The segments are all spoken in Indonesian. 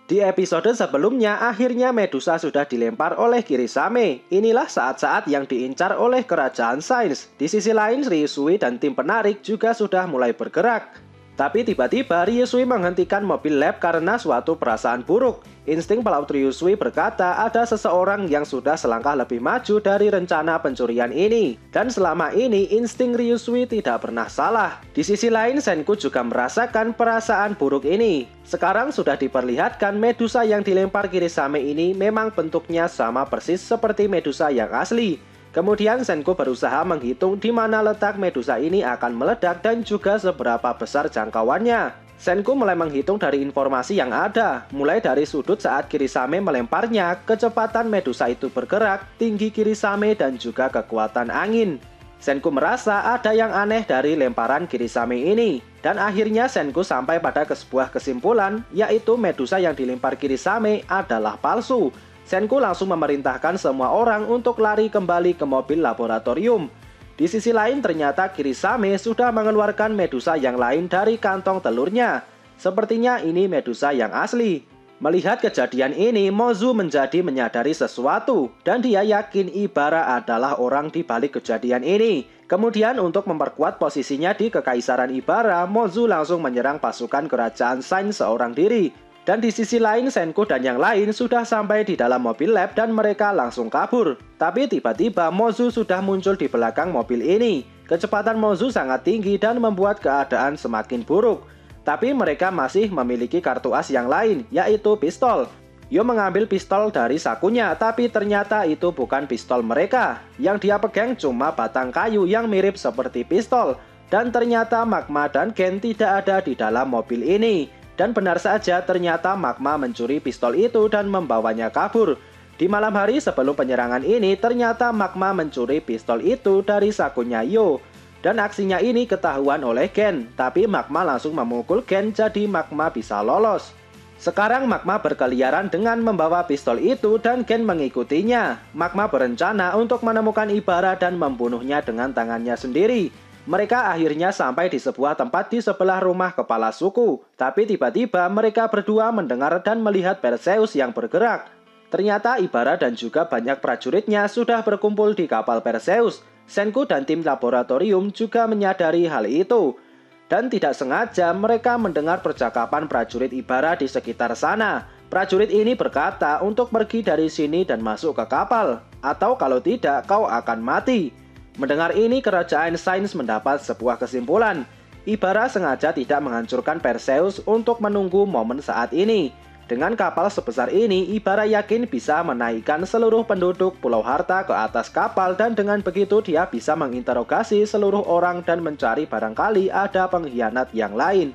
Di episode sebelumnya, akhirnya Medusa sudah dilempar oleh Kirisame. Inilah saat-saat yang diincar oleh kerajaan Sains. Di sisi lain, Ryusui dan tim penarik juga sudah mulai bergerak. Tapi tiba-tiba Ryusui menghentikan mobil lab karena suatu perasaan buruk. Insting pelaut Ryusui berkata ada seseorang yang sudah selangkah lebih maju dari rencana pencurian ini. Dan selama ini insting Ryusui tidak pernah salah. Di sisi lain, Senku juga merasakan perasaan buruk ini. Sekarang sudah diperlihatkan Medusa yang dilempar Kirisame ini memang bentuknya sama persis seperti Medusa yang asli. Kemudian Senku berusaha menghitung di mana letak Medusa ini akan meledak dan juga seberapa besar jangkauannya. Senku mulai menghitung dari informasi yang ada, mulai dari sudut saat Kirisame melemparnya, kecepatan Medusa itu bergerak, tinggi Kirisame dan juga kekuatan angin. Senku merasa ada yang aneh dari lemparan Kirisame ini. Dan akhirnya Senku sampai pada sebuah kesimpulan, yaitu Medusa yang dilempar Kirisame adalah palsu. Senku langsung memerintahkan semua orang untuk lari kembali ke mobil laboratorium. Di sisi lain ternyata Kirisame sudah mengeluarkan Medusa yang lain dari kantong telurnya. Sepertinya ini Medusa yang asli. Melihat kejadian ini, Mozu menjadi menyadari sesuatu dan dia yakin Ibara adalah orang di balik kejadian ini. Kemudian untuk memperkuat posisinya di Kekaisaran Ibara, Mozu langsung menyerang pasukan kerajaan Sains seorang diri. Dan di sisi lain, Senku dan yang lain sudah sampai di dalam mobil lab dan mereka langsung kabur. Tapi tiba-tiba Mozu sudah muncul di belakang mobil ini. Kecepatan Mozu sangat tinggi dan membuat keadaan semakin buruk. Tapi mereka masih memiliki kartu as yang lain, yaitu pistol. Yo mengambil pistol dari sakunya, tapi ternyata itu bukan pistol mereka. Yang dia pegang cuma batang kayu yang mirip seperti pistol. Dan ternyata Magma dan Gen tidak ada di dalam mobil ini. Dan benar saja ternyata Magma mencuri pistol itu dan membawanya kabur. Di malam hari sebelum penyerangan ini ternyata Magma mencuri pistol itu dari sakunya Yo. Dan aksinya ini ketahuan oleh Gen. Tapi Magma langsung memukul Gen jadi Magma bisa lolos. Sekarang Magma berkeliaran dengan membawa pistol itu dan Gen mengikutinya. Magma berencana untuk menemukan Ibara dan membunuhnya dengan tangannya sendiri. Mereka akhirnya sampai di sebuah tempat di sebelah rumah kepala suku. Tapi tiba-tiba mereka berdua mendengar dan melihat Perseus yang bergerak. Ternyata Ibara dan juga banyak prajuritnya sudah berkumpul di kapal Perseus. Senku dan tim laboratorium juga menyadari hal itu. Dan tidak sengaja mereka mendengar percakapan prajurit Ibara di sekitar sana. Prajurit ini berkata untuk pergi dari sini dan masuk ke kapal. Atau kalau tidak kau akan mati. Mendengar ini, kerajaan Sains mendapat sebuah kesimpulan. Ibara sengaja tidak menghancurkan Perseus untuk menunggu momen saat ini. Dengan kapal sebesar ini, Ibara yakin bisa menaikkan seluruh penduduk Pulau Harta ke atas kapal dan dengan begitu dia bisa menginterogasi seluruh orang dan mencari barangkali ada pengkhianat yang lain.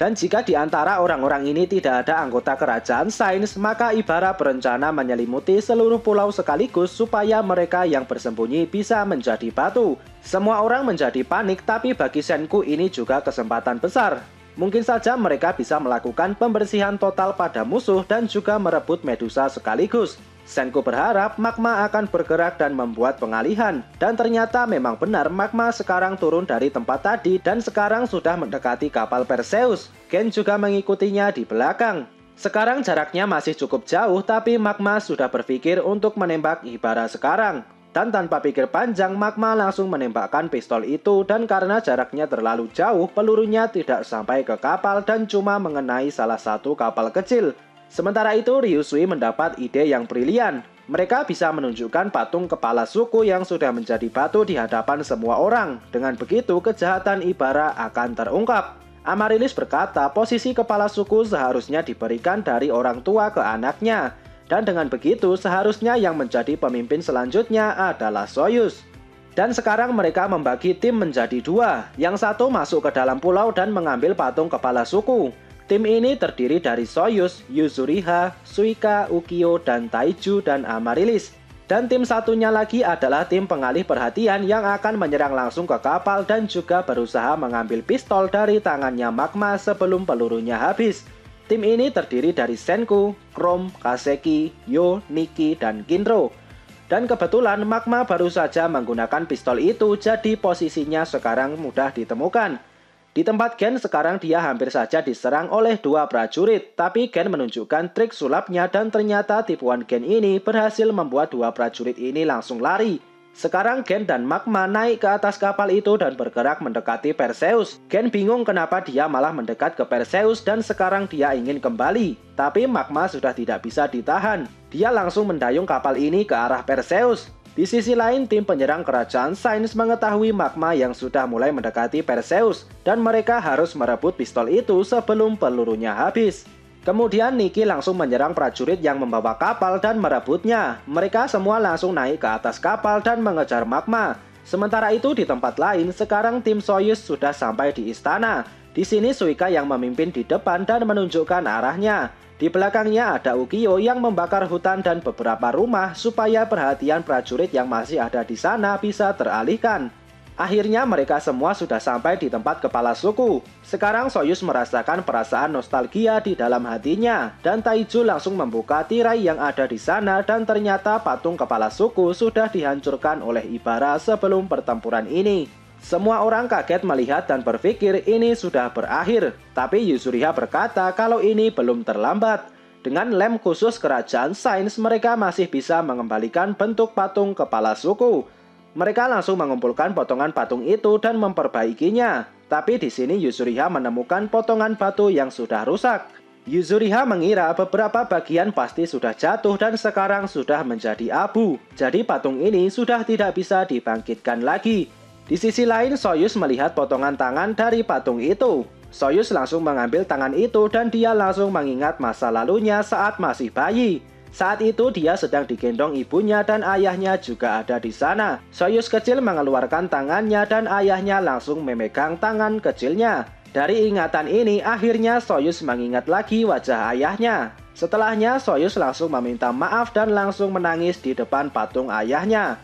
Dan jika di antara orang-orang ini tidak ada anggota kerajaan Sains, maka Ibara berencana menyelimuti seluruh pulau sekaligus supaya mereka yang bersembunyi bisa menjadi batu. Semua orang menjadi panik, tapi bagi Senku ini juga kesempatan besar. Mungkin saja mereka bisa melakukan pembersihan total pada musuh dan juga merebut Medusa sekaligus. Senku berharap Magma akan bergerak dan membuat pengalihan. Dan ternyata memang benar Magma sekarang turun dari tempat tadi dan sekarang sudah mendekati kapal Perseus. Gen juga mengikutinya di belakang. Sekarang jaraknya masih cukup jauh tapi Magma sudah berpikir untuk menembak Ibara sekarang. Dan tanpa pikir panjang, Magma langsung menembakkan pistol itu dan karena jaraknya terlalu jauh, pelurunya tidak sampai ke kapal dan cuma mengenai salah satu kapal kecil. Sementara itu, Ryusui mendapat ide yang brilian. Mereka bisa menunjukkan patung kepala suku yang sudah menjadi batu di hadapan semua orang. Dengan begitu, kejahatan Ibara akan terungkap. Amaryllis berkata, posisi kepala suku seharusnya diberikan dari orang tua ke anaknya. Dan dengan begitu, seharusnya yang menjadi pemimpin selanjutnya adalah Soyuz. Dan sekarang mereka membagi tim menjadi dua. Yang satu masuk ke dalam pulau dan mengambil patung kepala suku. Tim ini terdiri dari Soyuz, Yuzuriha, Suika, Ukyo, dan Taiju, dan Amaryllis. Dan tim satunya lagi adalah tim pengalih perhatian yang akan menyerang langsung ke kapal dan juga berusaha mengambil pistol dari tangannya Magma sebelum pelurunya habis. Tim ini terdiri dari Senku, Chrome, Kaseki, Yo, Nikki, dan Kinro. Dan kebetulan Magma baru saja menggunakan pistol itu jadi posisinya sekarang mudah ditemukan. Di tempat Gen sekarang dia hampir saja diserang oleh dua prajurit, tapi Gen menunjukkan trik sulapnya dan ternyata tipuan Gen ini berhasil membuat dua prajurit ini langsung lari. Sekarang Gen dan Magma naik ke atas kapal itu dan bergerak mendekati Perseus. Gen bingung kenapa dia malah mendekat ke Perseus dan sekarang dia ingin kembali. Tapi Magma sudah tidak bisa ditahan. Dia langsung mendayung kapal ini ke arah Perseus. Di sisi lain, tim penyerang kerajaan Sains mengetahui Magma yang sudah mulai mendekati Perseus dan mereka harus merebut pistol itu sebelum pelurunya habis. Kemudian Niki langsung menyerang prajurit yang membawa kapal dan merebutnya. Mereka semua langsung naik ke atas kapal dan mengejar Magma. Sementara itu di tempat lain, sekarang tim Soyuz sudah sampai di istana. Di sini Suika yang memimpin di depan dan menunjukkan arahnya. Di belakangnya ada Ukyo yang membakar hutan dan beberapa rumah supaya perhatian prajurit yang masih ada di sana bisa teralihkan. Akhirnya mereka semua sudah sampai di tempat kepala suku. Sekarang Soyuz merasakan perasaan nostalgia di dalam hatinya dan Taiju langsung membuka tirai yang ada di sana dan ternyata patung kepala suku sudah dihancurkan oleh Ibara sebelum pertempuran ini. Semua orang kaget melihat dan berpikir ini sudah berakhir, tapi Yuzuriha berkata kalau ini belum terlambat. Dengan lem khusus kerajaan Sains mereka masih bisa mengembalikan bentuk patung kepala suku. Mereka langsung mengumpulkan potongan patung itu dan memperbaikinya. Tapi di sini Yuzuriha menemukan potongan batu yang sudah rusak. Yuzuriha mengira beberapa bagian pasti sudah jatuh dan sekarang sudah menjadi abu. Jadi patung ini sudah tidak bisa dibangkitkan lagi. Di sisi lain, Soyuz melihat potongan tangan dari patung itu. Soyuz langsung mengambil tangan itu dan dia langsung mengingat masa lalunya saat masih bayi. Saat itu dia sedang digendong ibunya dan ayahnya juga ada di sana. Soyuz kecil mengeluarkan tangannya dan ayahnya langsung memegang tangan kecilnya. Dari ingatan ini akhirnya Soyuz mengingat lagi wajah ayahnya. Setelahnya Soyuz langsung meminta maaf dan langsung menangis di depan patung ayahnya.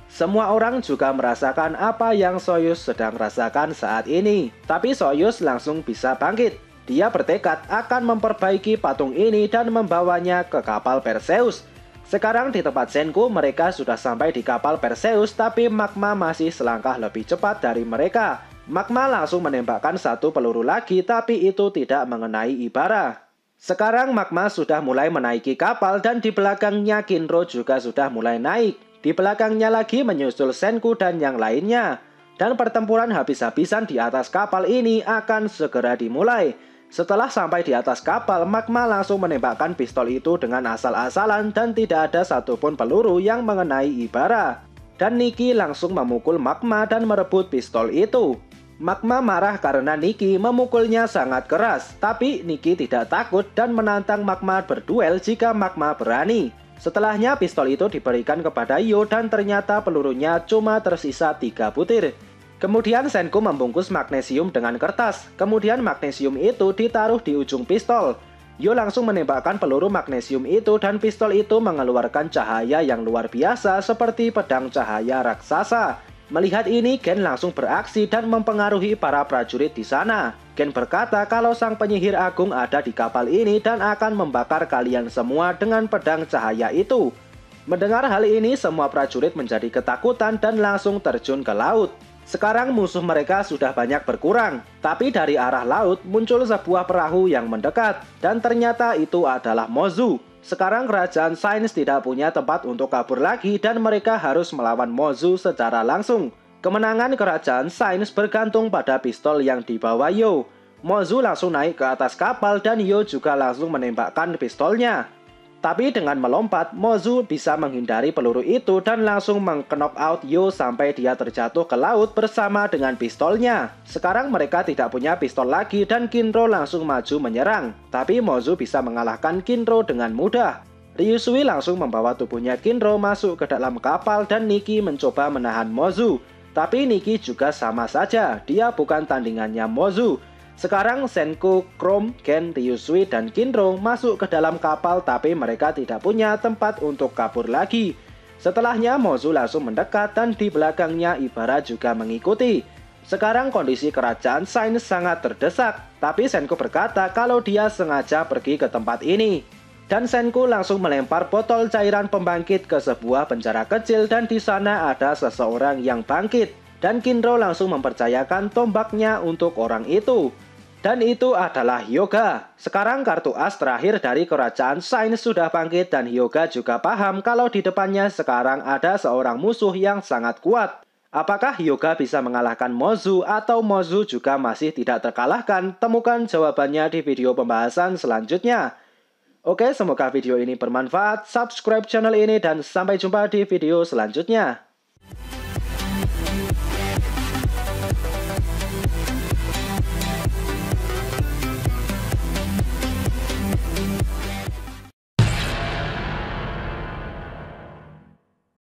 Semua orang juga merasakan apa yang Soyuz sedang rasakan saat ini. Tapi Soyuz langsung bisa bangkit. Dia bertekad akan memperbaiki patung ini dan membawanya ke kapal Perseus. Sekarang di tempat Senku mereka sudah sampai di kapal Perseus, tapi Magma masih selangkah lebih cepat dari mereka. Magma langsung menembakkan satu peluru lagi, tapi itu tidak mengenai Ibara. Sekarang Magma sudah mulai menaiki kapal dan di belakangnya Kinro juga sudah mulai naik. Di belakangnya lagi menyusul Senku dan yang lainnya. Dan pertempuran habis-habisan di atas kapal ini akan segera dimulai. Setelah sampai di atas kapal, Magma langsung menembakkan pistol itu dengan asal-asalan dan tidak ada satupun peluru yang mengenai Ibara. Dan Niki langsung memukul Magma dan merebut pistol itu. Magma marah karena Niki memukulnya sangat keras, tapi Niki tidak takut dan menantang Magma berduel jika Magma berani. Setelahnya pistol itu diberikan kepada Yo dan ternyata pelurunya cuma tersisa 3 butir. Kemudian Senku membungkus magnesium dengan kertas. Kemudian magnesium itu ditaruh di ujung pistol. Yo langsung menembakkan peluru magnesium itu dan pistol itu mengeluarkan cahaya yang luar biasa seperti pedang cahaya raksasa. Melihat ini, Gen langsung beraksi dan mempengaruhi para prajurit di sana. Gen berkata kalau sang penyihir agung ada di kapal ini dan akan membakar kalian semua dengan pedang cahaya itu. Mendengar hal ini, semua prajurit menjadi ketakutan dan langsung terjun ke laut. Sekarang musuh mereka sudah banyak berkurang, tapi dari arah laut muncul sebuah perahu yang mendekat, dan ternyata itu adalah Mozu. Sekarang kerajaan Sains tidak punya tempat untuk kabur lagi dan mereka harus melawan Mozu secara langsung. Kemenangan kerajaan Sains bergantung pada pistol yang dibawa Yo. Mozu langsung naik ke atas kapal dan Yo juga langsung menembakkan pistolnya. Tapi dengan melompat, Mozu bisa menghindari peluru itu dan langsung meng-knock out Yo sampai dia terjatuh ke laut bersama dengan pistolnya. Sekarang mereka tidak punya pistol lagi dan Kinro langsung maju menyerang. Tapi Mozu bisa mengalahkan Kinro dengan mudah. Ryusui langsung membawa tubuhnya Kinro masuk ke dalam kapal dan Niki mencoba menahan Mozu. Tapi Niki juga sama saja, dia bukan tandingannya Mozu. Sekarang Senku, Chrome, Gen, Ryusui, dan Kinro masuk ke dalam kapal tapi mereka tidak punya tempat untuk kabur lagi. Setelahnya Mozu langsung mendekat dan di belakangnya Ibara juga mengikuti. Sekarang kondisi kerajaan Sains sangat terdesak, tapi Senku berkata kalau dia sengaja pergi ke tempat ini. Dan Senku langsung melempar botol cairan pembangkit ke sebuah penjara kecil dan di sana ada seseorang yang bangkit. Dan Kinro langsung mempercayakan tombaknya untuk orang itu. Dan itu adalah Hyuga. Sekarang kartu as terakhir dari kerajaan Sains sudah bangkit dan Hyuga juga paham kalau di depannya sekarang ada seorang musuh yang sangat kuat. Apakah Hyuga bisa mengalahkan Mozu atau Mozu juga masih tidak terkalahkan? Temukan jawabannya di video pembahasan selanjutnya. Oke, semoga video ini bermanfaat. Subscribe channel ini dan sampai jumpa di video selanjutnya.